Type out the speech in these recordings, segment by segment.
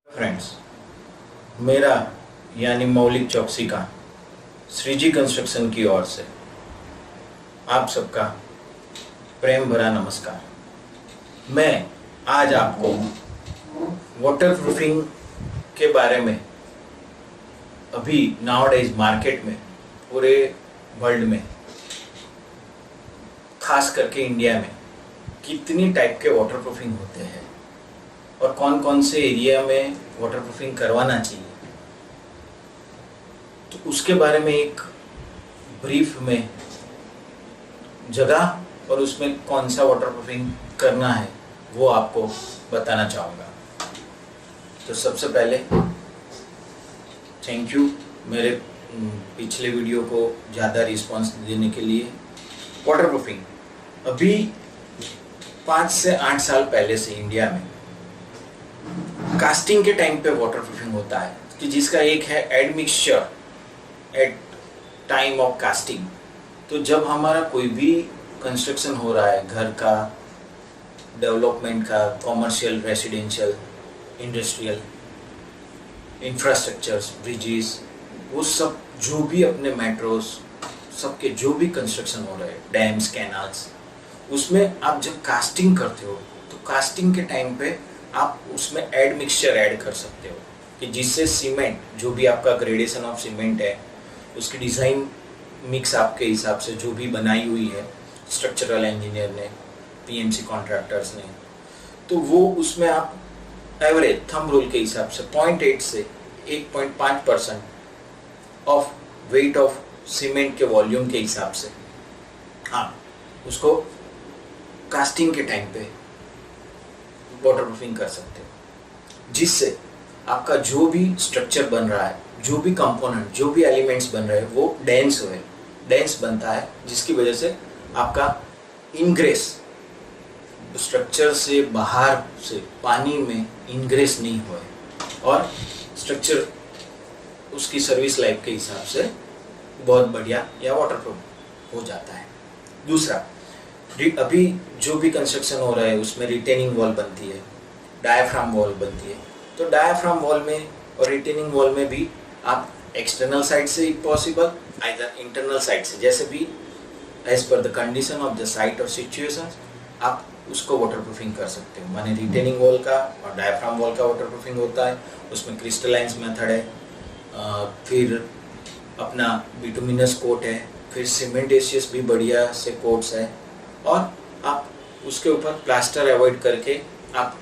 Friends, मेरा यानी मौलिक चौकसी का श्रीजी कंस्ट्रक्शन की ओर से आप सबका प्रेम भरा नमस्कार। मैं आज आपको वाटरप्रूफिंग के बारे में अभी नाउअडेज मार्केट में पूरे वर्ल्ड में खास करके इंडिया में कितनी टाइप के वाटरप्रूफिंग होते हैं और कौन कौन से एरिया में वाटरप्रूफिंग करवाना चाहिए, तो उसके बारे में एक ब्रीफ में जगह और उसमें कौन सा वाटरप्रूफिंग करना है वो आपको बताना चाहूँगा। तो सबसे पहले थैंक यू मेरे पिछले वीडियो को ज़्यादा रिस्पांस देने के लिए। वाटरप्रूफिंग अभी 5 से 8 साल पहले से इंडिया में कास्टिंग के टाइम पे वाटरप्रूफिंग होता है कि जिसका एक है admixture at time of casting. तो जब हमारा कोई भी कंस्ट्रक्शन हो रहा है, घर का डेवलपमेंट का, commercial, residential, industrial, infrastructures, bridges, वो सब जो भी अपने मेट्रोस सबके जो भी कंस्ट्रक्शन हो रहे हैं, डैम्स, कैनाल्स, उसमें आप जब कास्टिंग करते हो तो कास्टिंग के टाइम पे आप उसमें एड मिक्सचर ऐड कर सकते हो कि जिससे सीमेंट, जो भी आपका ग्रेडेशन ऑफ सीमेंट है, उसकी डिज़ाइन मिक्स आपके हिसाब से जो भी बनाई हुई है स्ट्रक्चरल इंजीनियर ने, पीएमसी कॉन्ट्रैक्टर्स ने, तो वो उसमें आप एवरेज थंब रूल के हिसाब से 0.8 से 1.5% ऑफ वेट ऑफ सीमेंट के वॉल्यूम के हिसाब से आप उसको कास्टिंग के टाइम पे वाटरप्रूफिंग कर सकते हो, जिससे आपका जो भी स्ट्रक्चर बन रहा है, जो भी कंपोनेंट, जो भी एलिमेंट्स बन रहे हैं वो डेंस बनता है, जिसकी वजह से आपका इनग्रेस स्ट्रक्चर से बाहर से पानी में इनग्रेस नहीं हुआ और स्ट्रक्चर उसकी सर्विस लाइफ के हिसाब से बहुत बढ़िया या वाटरप्रूफ हो जाता है। दूसरा, अभी जो भी कंस्ट्रक्शन हो रहा है उसमें रिटेनिंग वॉल बनती है, डायाफ्राम वॉल बनती है। तो डायाफ्राम वॉल में और रिटेनिंग वॉल में भी आप एक्सटर्नल साइड से पॉसिबल, आइदर इंटरनल साइड से, जैसे भी as per the condition of the site और सिचुएशन आप उसको वाटरप्रूफिंग कर सकते हो। माने रिटेनिंग वॉल का और डायाफ्राम वॉल का वाटरप्रूफिंग होता है, उसमें क्रिस्टलाइंस मेथड है, फिर अपना बिटुमिनस कोट है, फिर सीमेंटेशियस भी बढ़िया से कोट्स है, और आप उसके ऊपर प्लास्टर अवॉइड करके आप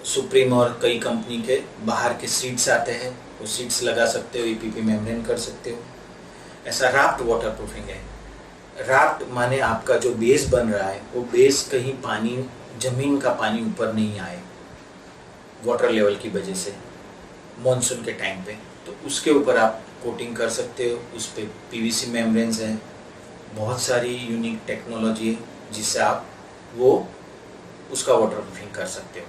सुप्रीम और कई कंपनी के बाहर के सीट्स आते हैं, वो सीट्स लगा सकते हो, ईपीपी मेम्ब्रेन कर सकते हो। ऐसा राफ्ट वाटरप्रूफिंग है। राफ्ट माने आपका जो बेस बन रहा है वो बेस कहीं पानी, जमीन का पानी ऊपर नहीं आए वाटर लेवल की वजह से मॉनसून के टाइम पे, तो उसके ऊपर आप कोटिंग कर सकते हो। उस पर पीवीसी मेम्ब्रेन्स हैं, बहुत सारी यूनिक टेक्नोलॉजी है जिससे आप वो उसका वाटरप्रूफिंग कर सकते हो।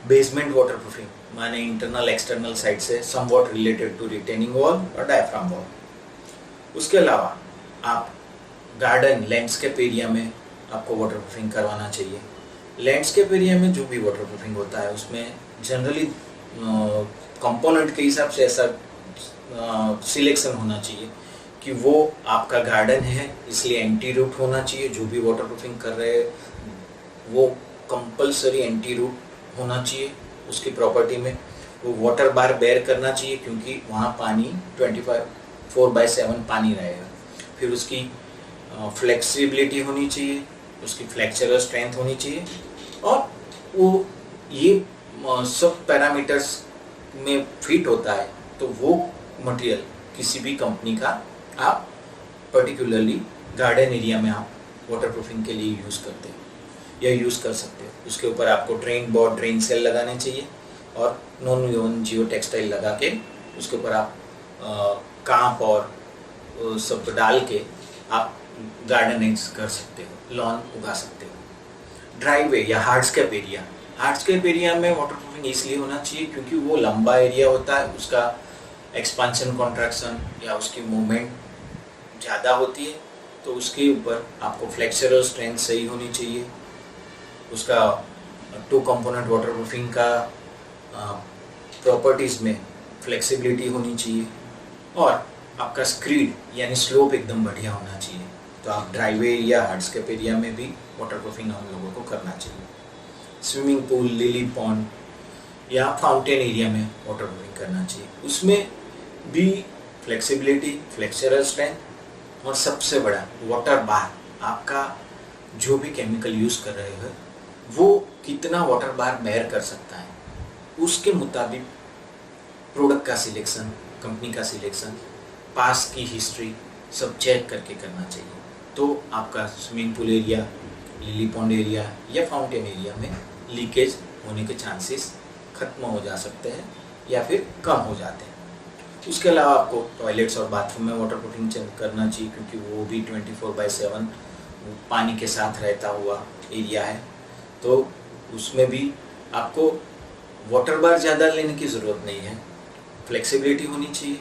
बेसमेंट वाटरप्रूफिंग माने इंटरनल एक्सटर्नल साइड से somewhat related to retaining wall और डायफ्राम वॉल। उसके अलावा आप गार्डन, लैंडस्केप एरिया में आपको वाटरप्रूफिंग करवाना चाहिए। लैंडस्केप एरिया में जो भी वाटरप्रूफिंग होता है उसमें जनरली कंपोनेंट के हिसाब से ऐसा सिलेक्शन होना चाहिए कि वो आपका गार्डन है इसलिए एंटी रूट होना चाहिए। जो भी वाटरप्रूफिंग कर रहे हैं वो कंपलसरी एंटी रूट होना चाहिए। उसकी प्रॉपर्टी में वो वाटर बार बेयर करना चाहिए क्योंकि वहाँ पानी 24/7 पानी रहेगा। फिर उसकी फ्लेक्सिबिलिटी होनी चाहिए, उसकी फ्लेक्चरल स्ट्रेंथ होनी चाहिए, और वो ये सब पैरामीटर्स में फिट होता है तो वो मटेरियल किसी भी कंपनी का आप पर्टिकुलरली गार्डन एरिया में आप वाटरप्रूफिंग के लिए यूज़ करते हो या यूज़ कर सकते हो। उसके ऊपर आपको ड्रेन बोर्ड, ड्रेन सेल लगाने चाहिए और नॉन यूवन जियो टेक्सटाइल लगा के उसके ऊपर आप कांप और सब डाल के आप गार्डनिंग कर सकते हो, लॉन उगा सकते हो। ड्राइवे या हार्डस्केप एरिया में वाटरप्रूफिंग इसलिए होना चाहिए क्योंकि वो लंबा एरिया होता है, उसका एक्सपांशन, कॉन्ट्रैक्शन या उसकी मूवमेंट ज़्यादा होती है, तो उसके ऊपर आपको फ्लेक्चरल स्ट्रेंथ सही होनी चाहिए। उसका 2 कंपोनेंट वाटरप्रूफिंग का प्रॉपर्टीज़ में फ्लेक्सिबिलिटी होनी चाहिए और आपका स्क्रीड यानी स्लोप एकदम बढ़िया होना चाहिए। तो आप ड्राइवे या हार्डस्केप एरिया में भी वाटरप्रूफिंग हम लोगों को करना चाहिए। स्विमिंग पूल, लिली पॉन्ड या फाउंटेन एरिया में वाटरप्रूफिंग करना चाहिए। उसमें भी फ्लेक्सिबिलिटी, फ्लेक्चरल स्ट्रेंथ और सबसे बड़ा वाटर बार, आपका जो भी केमिकल यूज़ कर रहे हो वो कितना वाटर बार बेयर कर सकता है, उसके मुताबिक प्रोडक्ट का सिलेक्शन, कंपनी का सिलेक्शन, पास की हिस्ट्री सब चेक करके करना चाहिए। तो आपका swimming pool area, lily pond area या फाउंटेन एरिया में लीकेज होने के चांसेस खत्म हो जा सकते हैं या फिर कम हो जाते हैं। उसके अलावा आपको टॉयलेट्स और बाथरूम में वाटरप्रूफिंग करना चाहिए, क्योंकि वो भी 24/7 पानी के साथ रहता हुआ एरिया है। तो उसमें भी आपको वाटर बार ज़्यादा लेने की ज़रूरत नहीं है, फ्लेक्सिबिलिटी होनी चाहिए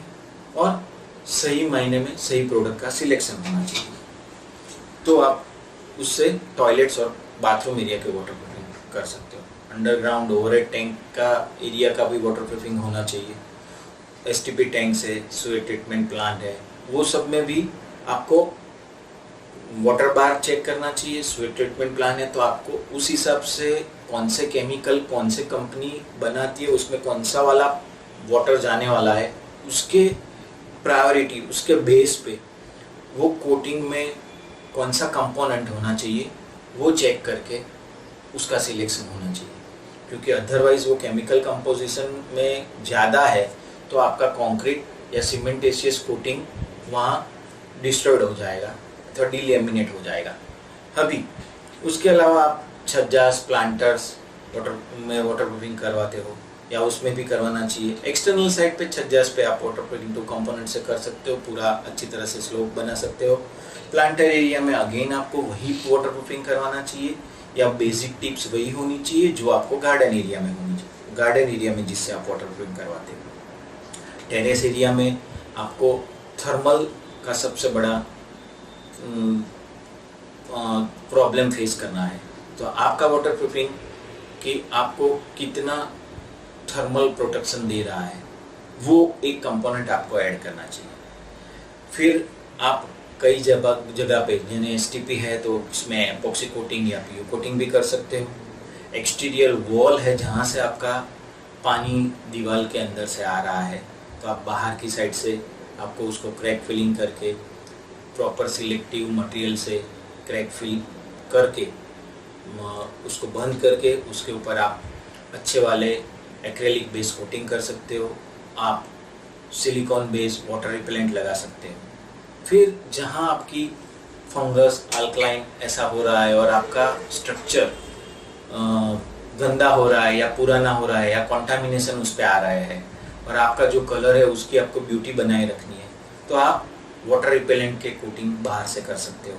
और सही मायने में सही प्रोडक्ट का सिलेक्शन होना चाहिए। तो आप उससे टॉयलेट्स और बाथरूम एरिया के वाटरप्रूफिंग कर सकते हो। अंडरग्राउंड ओवरहेड टैंक का एरिया का भी वाटरप्रूफिंग होना चाहिए। एसटीपी टैंक्स है, सुएज ट्रीटमेंट प्लांट है, वो सब में भी आपको वाटर बार चेक करना चाहिए। सुएज ट्रीटमेंट प्लांट है तो आपको उस हिसाब से कौन से केमिकल, कौन से कंपनी बनाती है, उसमें कौन सा वाला वाटर जाने वाला है, उसके प्रायोरिटी, उसके बेस पे वो कोटिंग में कौन सा कंपोनेंट होना चाहिए वो चेक करके उसका सिलेक्शन होना चाहिए। क्योंकि अदरवाइज वो केमिकल कंपोजिशन में ज़्यादा है तो आपका कंक्रीट या सीमेंटेशियस कोटिंग वहाँ डिस्ट्रॉयड हो जाएगा अथवा डिलेमिनेट हो जाएगा। अभी उसके अलावा आप छज्जास, प्लांटर्स में वाटरप्रूफिंग करवाते हो या उसमें भी करवाना चाहिए। एक्सटर्नल साइड पे छज्जास पे आप वाटरप्रूफिंग 2 कंपोनेंट से कर सकते हो, पूरा अच्छी तरह से स्लोप बना सकते हो। प्लांटर एरिया में अगेन आपको वही वाटरप्रूफिंग करवाना चाहिए या बेसिक टिप्स वही होनी चाहिए जो आपको गार्डन एरिया में होनी चाहिए, गार्डन एरिया में जिससे आप वाटरप्रूफिंग करवाते हो। टेरेस एरिया में आपको थर्मल का सबसे बड़ा प्रॉब्लम फेस करना है। तो आपका वाटरप्रूफिंग कि आपको कितना थर्मल प्रोटेक्शन दे रहा है वो एक कंपोनेंट आपको ऐड करना चाहिए। फिर आप कई जगह पे यानी एसटीपी है तो उसमें एपॉक्सी कोटिंग या पीयू कोटिंग भी कर सकते हो। एक्सटीरियर वॉल है जहाँ से आपका पानी दीवार के अंदर से आ रहा है तो आप बाहर की साइड से आपको उसको क्रैक फिलिंग करके प्रॉपर सिलेक्टिव मटेरियल से क्रैक फिल करके उसको बंद करके उसके ऊपर आप अच्छे वाले एक्रेलिक बेस कोटिंग कर सकते हो। आप सिलिकॉन बेस वाटर रिपेलेंट लगा सकते हो। फिर जहाँ आपकी फंगस, अल्कलाइन ऐसा हो रहा है और आपका स्ट्रक्चर गंदा हो रहा है या पुराना हो रहा है या कॉन्टामिनेशन उस पर आ रहा है और आपका जो कलर है उसकी आपको ब्यूटी बनाए रखनी है तो आप वाटर रिपेलेंट के कोटिंग बाहर से कर सकते हो।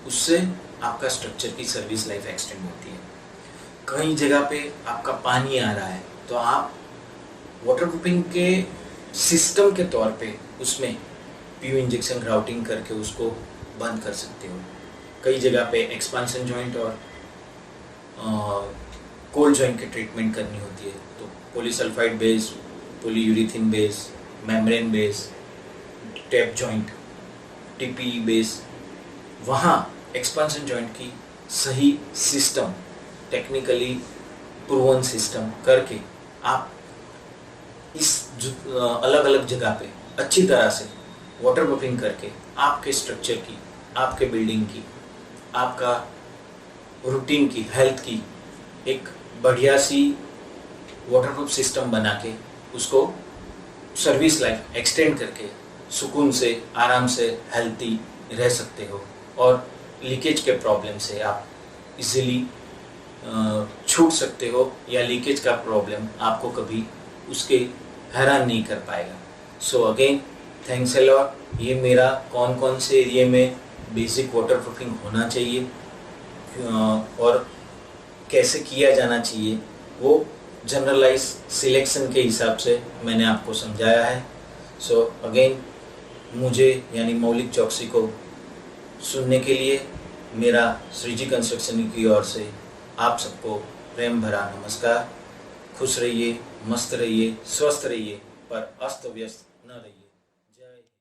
उससे आपका स्ट्रक्चर की सर्विस लाइफ एक्सटेंड होती है। कई जगह पे आपका पानी आ रहा है तो आप वाटरप्रूफिंग के सिस्टम के तौर पे उसमें पीयू इंजेक्शन ग्राउटिंग करके उसको बंद कर सकते हो। कई जगह पे एक्सपांशन जॉइंट और कोल्ड जॉइंट की ट्रीटमेंट करनी होती है तो polysulphide base, polyurethane base, membrane base, tap joint, TP base, वहाँ एक्सपांशन जॉइंट की सही सिस्टम, टेक्निकली प्रूवन सिस्टम करके आप इस अलग अलग जगह पे अच्छी तरह से वाटरप्रूफिंग करके आपके स्ट्रक्चर की, आपके बिल्डिंग की, आपका रूटीन की, हेल्थ की एक बढ़िया सी वाटरप्रूफ सिस्टम बना के उसको सर्विस लाइफ एक्सटेंड करके सुकून से, आराम से, हेल्थी रह सकते हो और लीकेज के प्रॉब्लम से आप इजीली छूट सकते हो या लीकेज का प्रॉब्लम आपको कभी उसके हैरान नहीं कर पाएगा। So again thanks a lot. ये मेरा कौन कौन से एरिया में बेसिक वाटरप्रूफिंग होना चाहिए और कैसे किया जाना चाहिए वो जनरलाइज सिलेक्शन के हिसाब से मैंने आपको समझाया है। सो अगेन मुझे यानी मौलिक चौकसी को सुनने के लिए मेरा श्रीजी कंस्ट्रक्शन की ओर से आप सबको प्रेम भरा नमस्कार। खुश रहिए, मस्त रहिए, स्वस्थ रहिए, पर अस्त व्यस्त न रहिए। जय हिंद।